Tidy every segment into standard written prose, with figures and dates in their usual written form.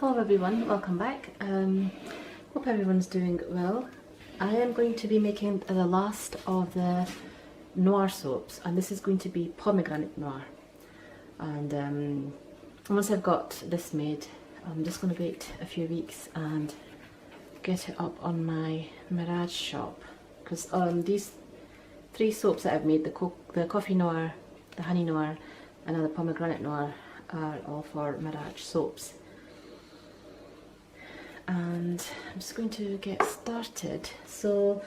Hello everyone, welcome back. Hope everyone's doing well. I am going to be making the last of the Noir soaps, and this is going to be Pomegranate Noir. And once I've got this made, I'm just going to wait a few weeks and get it up on my Miraj shop, because these three soaps that I've made, the Coffee Noir, the Honey Noir and the Pomegranate Noir, are all for Miraj soaps. And I'm just going to get started. So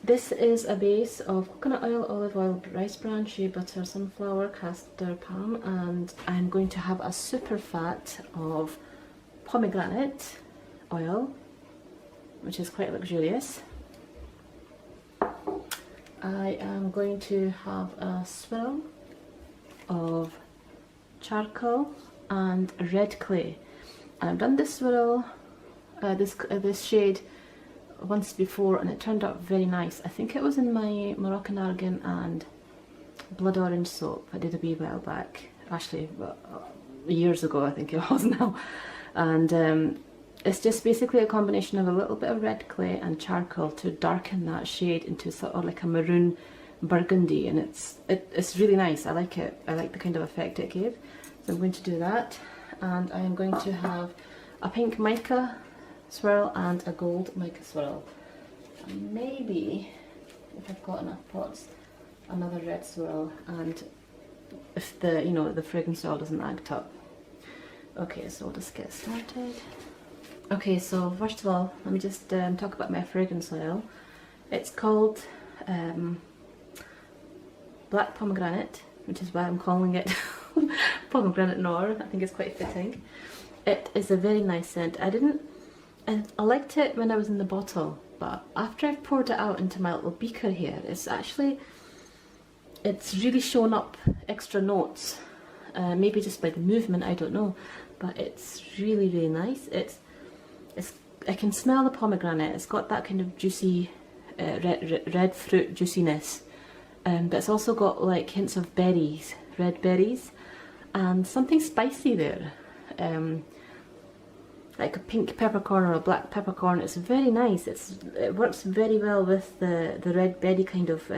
this is a base of coconut oil, olive oil, rice bran, shea butter, sunflower, castor, palm, and I'm going to have a super fat of pomegranate oil, which is quite luxurious. I am going to have a swirl of charcoal and red clay. I've done this swirl, this shade once before, and it turned out very nice. I think it was in my Moroccan Argan and Blood Orange soap I did a wee while back, actually years ago I think it was now. And it's just basically a combination of a little bit of red clay and charcoal to darken that shade into sort of like a maroon burgundy, and it's really nice. I like it. I like the kind of effect it gave. So I'm going to do that. And I am going to have a pink mica swirl and a gold mica swirl. And maybe, if I've got enough pots, another red swirl, and if the fragrance oil doesn't act up. Okay, so we'll just get started. Okay, so first of all, let me just talk about my fragrance oil. It's called Black Pomegranate, which is why I'm calling it Pomegranate Noir. I think it's quite fitting. It is a very nice scent. I liked it when I was in the bottle, but after I've poured it out into my little beaker here, it's really shown up extra notes. Maybe just by the movement, I don't know, but it's really, really nice. I can smell the pomegranate. It's got that kind of juicy red fruit juiciness, but it's also got like hints of berries, red berries, and something spicy there, like a pink peppercorn or a black peppercorn. It's very nice. It works very well with the red berry kind of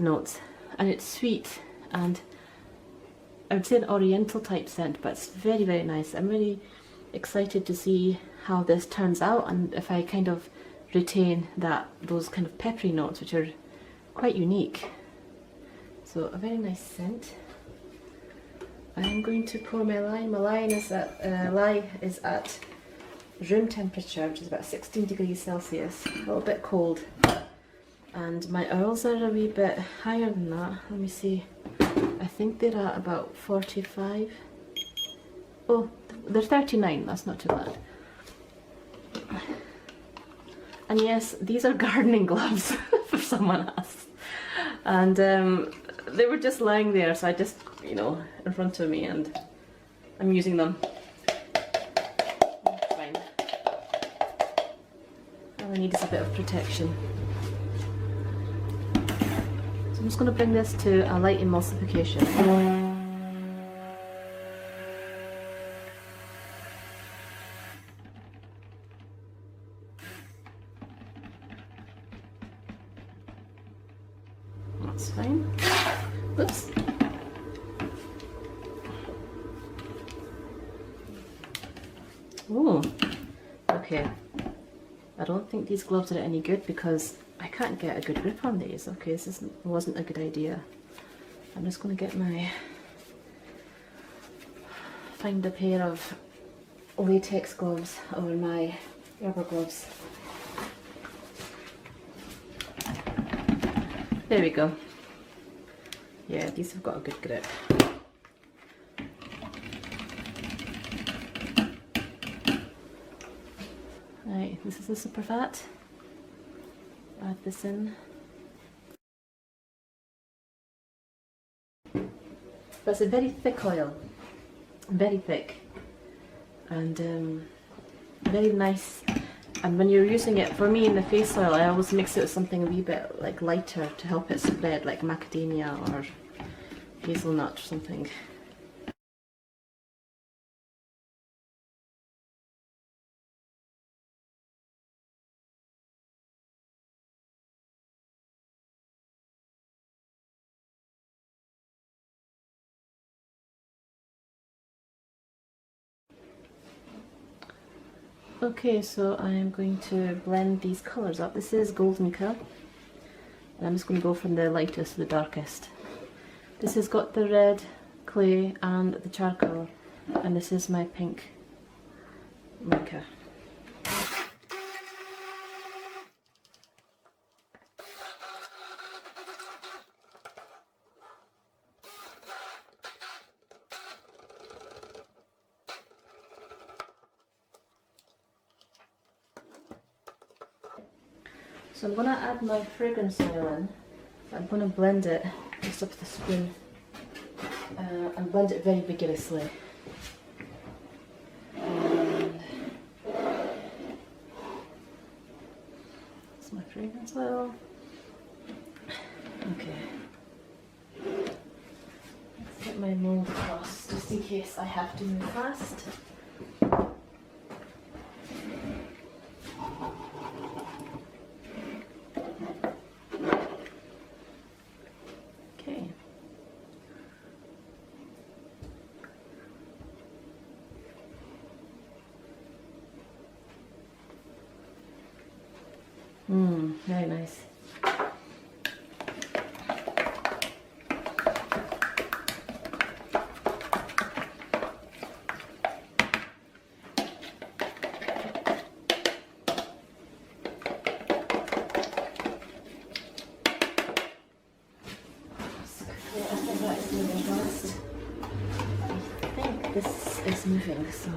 notes, and it's sweet, and I would say an oriental type scent, but it's very, very nice. I'm really excited to see how this turns out, and if I kind of retain those kind of peppery notes, which are quite unique. So a very nice scent. I'm going to pour my lye. My lye is at room temperature, which is about 16 degrees Celsius, a little bit cold. And my oils are a wee bit higher than that. Let me see. I think they're at about 45. Oh, they're 39. That's not too bad. And yes, these are gardening gloves, if someone asks. And they were just lying there, so I just, in front of me, and I'm using them. It's fine. All I need is a bit of protection. So I'm just going to bring this to a light emulsification. That's fine. Oops. Oh, okay. I don't think these gloves are any good because I can't get a good grip on these. Okay, this wasn't a good idea. I'm just going to find a pair of latex gloves or my rubber gloves. There we go. Yeah, these have got a good grip. Right, this is the super fat. Add this in. But it's a very thick oil, very thick, and very nice. And when you're using it, for me in the face oil, I always mix it with something a wee bit like lighter to help it spread, like macadamia or hazelnut or something. Okay, so I am going to blend these colours up. This is Gold Mica, and I'm just going to go from the lightest to the darkest. This has got the red clay and the charcoal, and this is my pink mica. So I'm going to add my fragrance oil in. I'm going to blend it just up with the spoon and blend it very vigorously. And that's my fragrance oil. Okay. Let's get my mold across just in case I have to move fast. Very nice. I think this is moving, so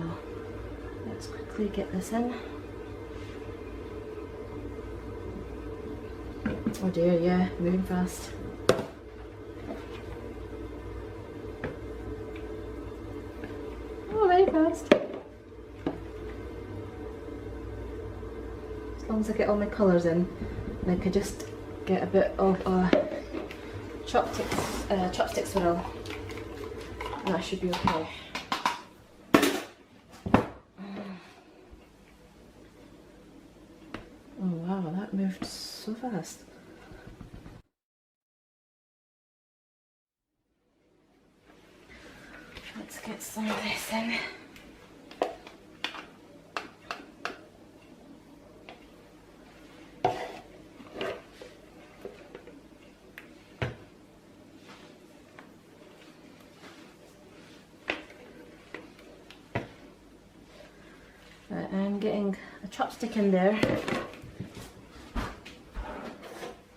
let's quickly get this in. Oh dear, yeah, moving fast. Oh, very fast. As long as I get all my colours in, and I could just get a bit of a chopstick swirl, and that should be okay. Oh wow, that moved so fast. Let's get some of this in. Right, I'm getting a chopstick in there,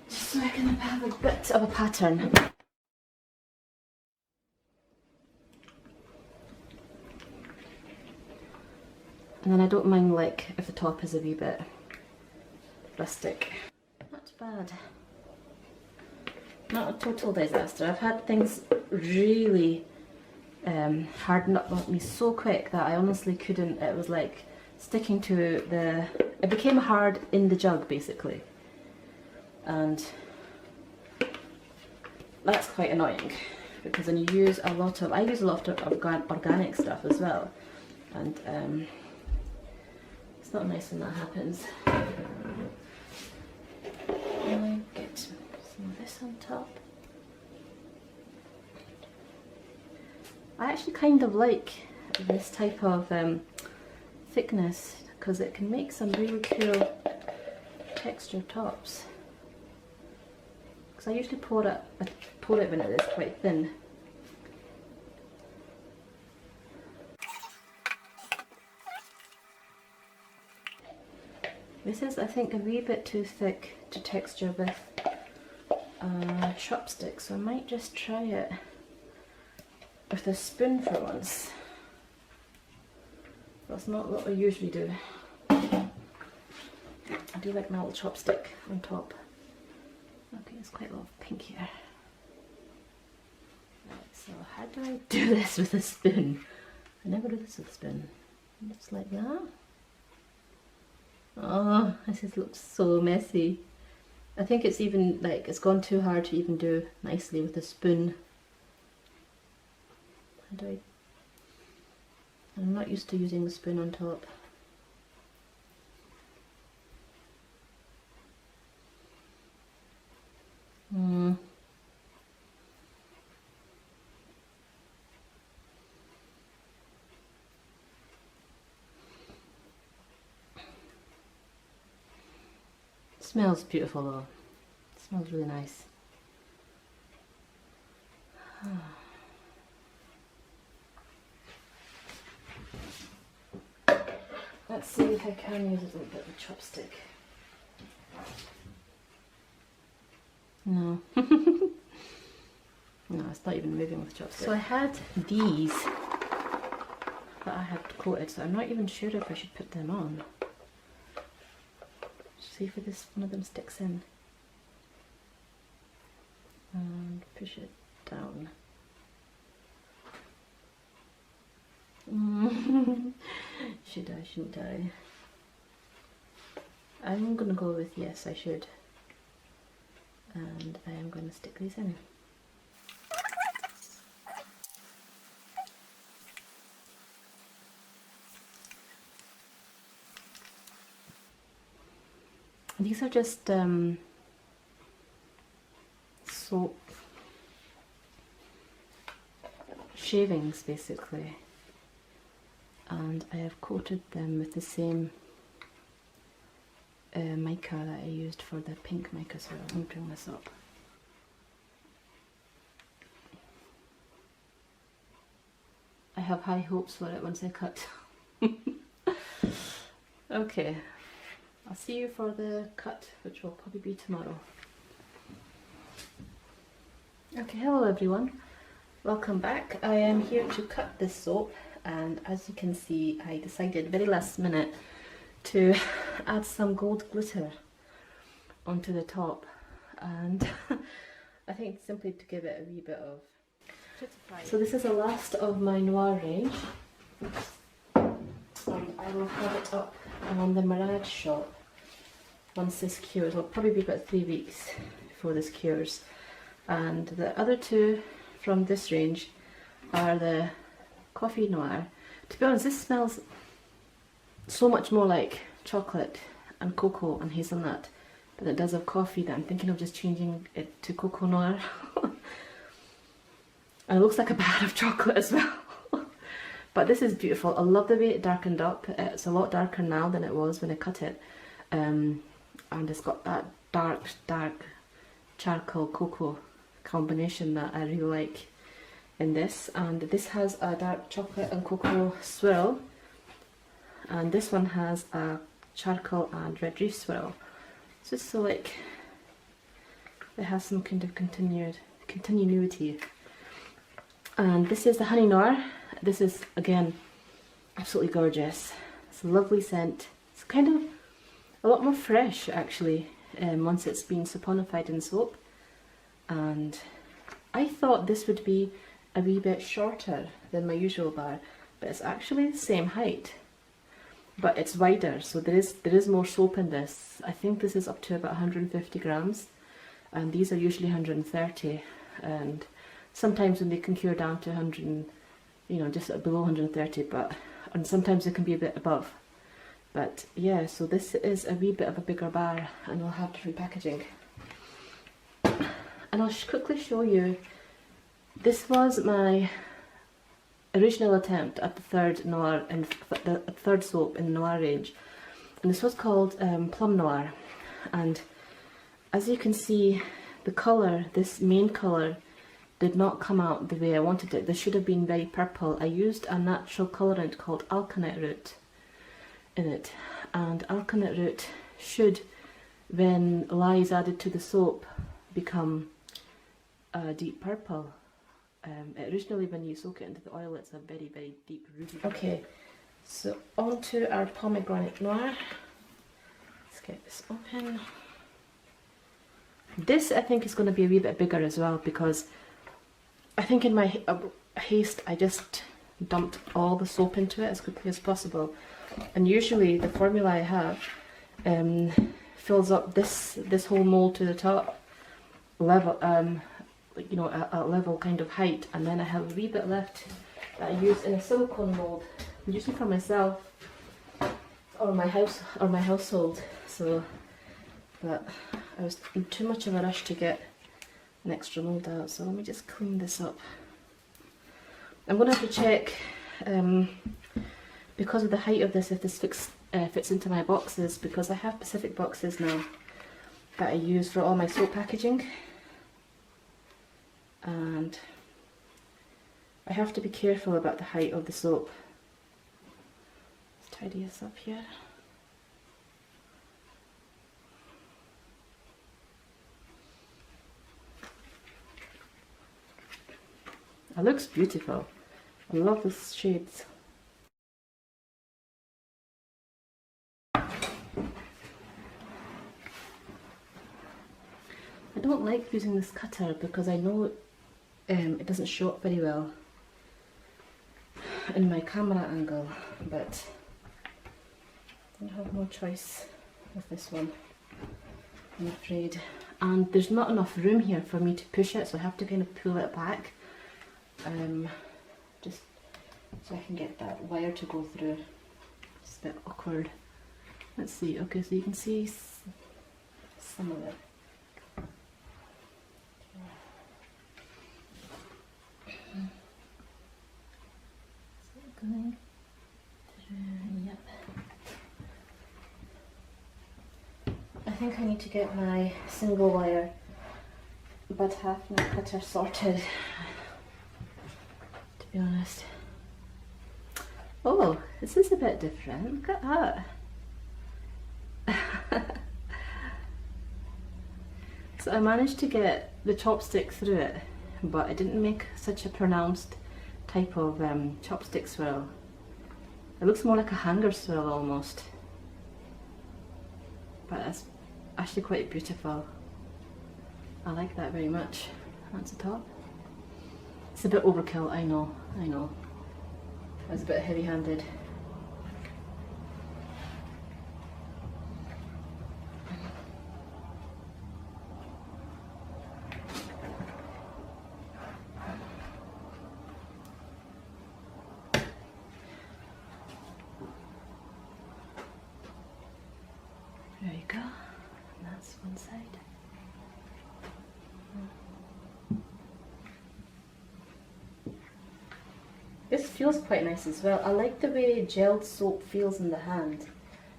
just so I can have a bit of a pattern. And then I don't mind, like, if the top is a wee bit rustic. Not bad. Not a total disaster. I've had things really harden up on me so quick that I honestly couldn't. It was like sticking to the... It became hard in the jug, basically. And that's quite annoying, because when you use a lot of... I use a lot of organic stuff as well. And it's not nice when that happens. I'll get some of this on top. I actually kind of like this type of thickness, because it can make some really cool textured tops. Because I usually pour it when it is quite thin. This is, I think, a wee bit too thick to texture with a chopstick, so I might just try it with a spoon for once. That's not what I usually do. I do like my little chopstick on top. Okay, there's quite a lot of pink here. Right, so how do I do this with a spoon? I never do this with a spoon. Just like that. Oh, this looks so messy. I think it's even, like, it's gone too hard to even do nicely with a spoon. How do I'm not used to using the spoon on top. Smells beautiful though. It smells really nice. Let's see if I can use a little bit of a chopstick. No. No, it's not even moving with chopstick. So I had these that I had coated, so I'm not even sure if I should put them on. See if this one of them sticks in. And push it down. Should I, shouldn't I? I'm gonna go with yes, I should. And I am going to stick these in. These are just soap shavings basically, and I have coated them with the same mica that I used for the pink mica swirl. Let me bring this up. I have high hopes for it once I cut. Okay, I'll see you for the cut, which will probably be tomorrow. Okay, hello everyone. Welcome back. I am here to cut this soap, and as you can see, I decided very last minute to add some gold glitter onto the top, and I think simply to give it a wee bit of... So this is the last of my Noir range, and I will have it up on the Miraj shop once this cures. It'll probably be about 3 weeks before this cures. And the other two from this range are the Coffee Noir. To be honest, this smells so much more like chocolate and cocoa and hazelnut than it does of coffee that I'm thinking of just changing it to Cocoa Noir. And it looks like a bar of chocolate as well. But this is beautiful. I love the way it darkened up. It's a lot darker now than it was when I cut it. And it's got that dark charcoal cocoa combination that I really like in this. And this has a dark chocolate and cocoa swirl. And this one has a charcoal and red reef swirl. So it's so like, it has some kind of continuity. And this is the Honey Noir. This is, again, absolutely gorgeous. It's a lovely scent. It's kind of a lot more fresh, actually, once it's been saponified in soap. And I thought this would be a wee bit shorter than my usual bar, but it's actually the same height, but it's wider, so there is more soap in this. I think this is up to about 150 grams, and these are usually 130, and sometimes when they can cure down to 100, you know, just below 130, and sometimes it can be a bit above. But yeah, so this is a wee bit of a bigger bar, and we'll have different packaging. And I'll quickly show you, this was my original attempt at the third Noir, and the third soap in the Noir range. And this was called Plum Noir. And as you can see, the colour, this main colour, did not come out the way I wanted it. This should have been very purple. I used a natural colourant called alkanet root in it, and alkanet root should, when lye is added to the soap, become a deep purple. Originally, when you soak it into the oil, it's a very, very deep ruby. Okay, so on to our Pomegranate Noir. Let's get this open. This, I think, is going to be a wee bit bigger as well, because I think in my haste I just dumped all the soap into it as quickly as possible, and usually the formula I have fills up this whole mold to the top level, you know, a level kind of height, and then I have a wee bit left that I use in a silicone mold, usually for myself or my household. So, but I was in too much of a rush to get an extra mold out, so let me just clean this up. I'm going to have to check, because of the height of this, if this fits into my boxes, because I have Pacific boxes now, that I use for all my soap packaging, and I have to be careful about the height of the soap. Let's tidy this up here. It looks beautiful. I love the shades. I don't like using this cutter because I know it doesn't show up very well in my camera angle, but I have no choice with this one, I'm afraid. And there's not enough room here for me to push it, so I have to kind of pull it back, just so I can get that wire to go through. It's a bit awkward. Let's see, okay, so you can see some of it. Going through, yep. I think I need to get my single wire but half my cutter sorted, to be honest. Oh, this is a bit different. Look at that. So I managed to get the chopstick through it, but I didn't make such a pronounced type of chopstick swirl. It looks more like a hanger swirl almost, but it's actually quite beautiful. I like that very much. That's the top. It's a bit overkill, I know. I was a bit heavy-handed. There you go, and that's one side. This feels quite nice as well. I like the way gelled soap feels in the hand.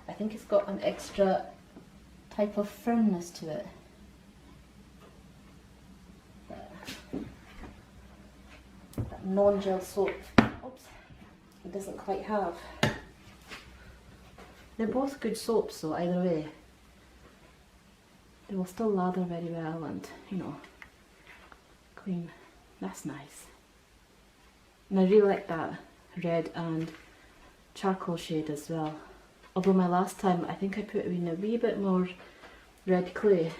I think it's got an extra type of firmness to it. That non-gelled soap, oops, it doesn't quite have. They're both good soaps, so either way, they will still lather very well and, you know, clean. That's nice. And I really like that red and charcoal shade as well. Although my last time, I think I put in a wee bit more red clay,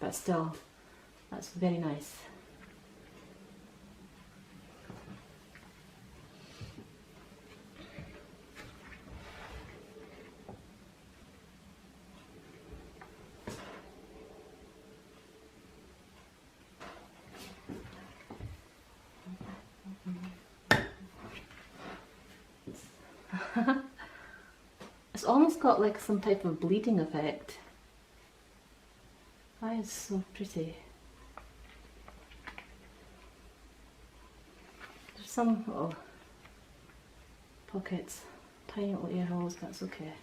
but still, that's very nice. It's almost got like some type of bleeding effect. That is so pretty. There's some little pockets, tiny little ear holes, that's okay.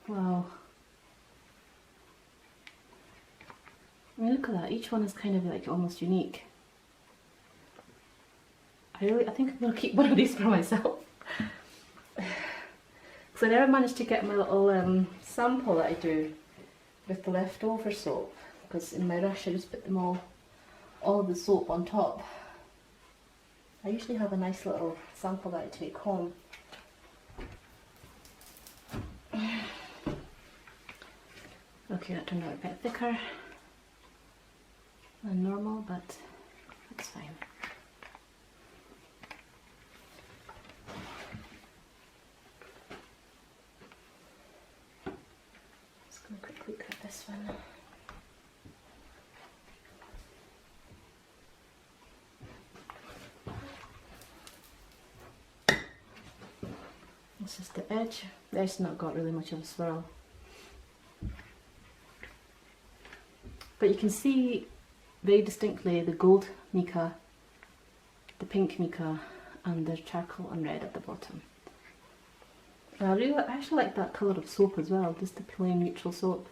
Wow. I mean, look at that. Each one is kind of like almost unique. I think I'm going to keep one of these for myself. Because I never managed to get my little sample that I do with the leftover soap. Because in my rush I just put them all of the soap on top. I usually have a nice little sample that I take home. Okay, that turned out a bit thicker than normal, but that's fine. Just going to quickly cut this one. That's just the edge. The edge's not got really much of a swirl. But you can see very distinctly the gold mica, the pink mica, and the charcoal and red at the bottom. And I actually like that colour of soap as well, just the plain neutral soap.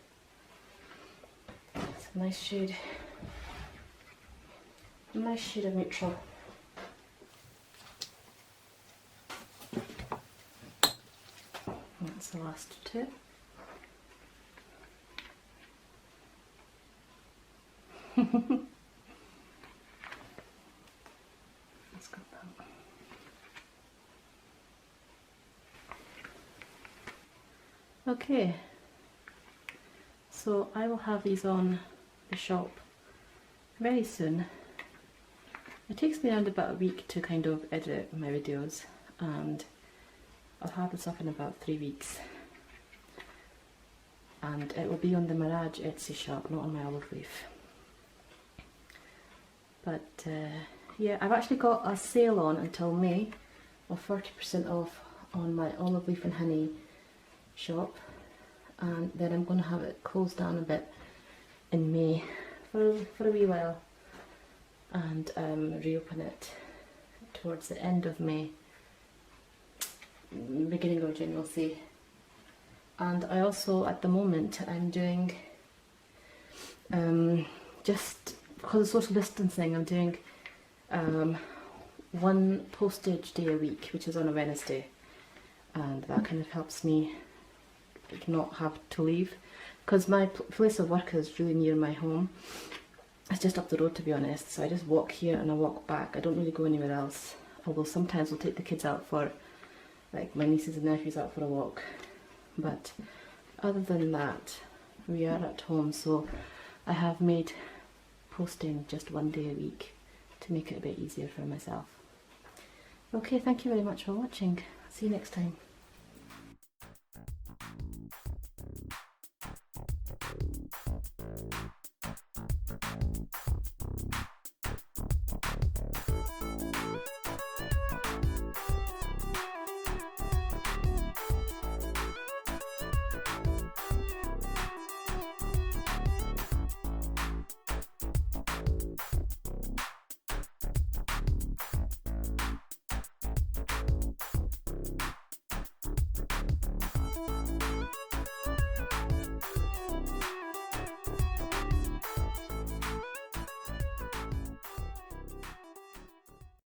It's a nice shade. A nice shade of neutral. That's the last two. Let's go that. Okay, so I will have these on the shop very soon. It takes me around about a week to kind of edit my videos, and I'll have this up in about 3 weeks. And it will be on the Miraj Etsy shop, not on my olive leaf. But yeah, I've actually got a sale on until May of 40% off on my olive leaf and honey shop, and then I'm going to have it closed down a bit in May for a wee while, and reopen it towards the end of May, beginning of June, we'll see. And I also, at the moment, I'm doing just because of social distancing, I'm doing one postage day a week, which is on a Wednesday, and that kind of helps me not have to leave, because my place of work is really near my home. It's just up the road, to be honest, so I just walk here and I walk back. I don't really go anywhere else, although sometimes we'll take the kids out for, like my nieces and nephews out for a walk, but other than that we are at home, so I have made posting just one day a week to make it a bit easier for myself. Okay, thank you very much for watching. See you next time.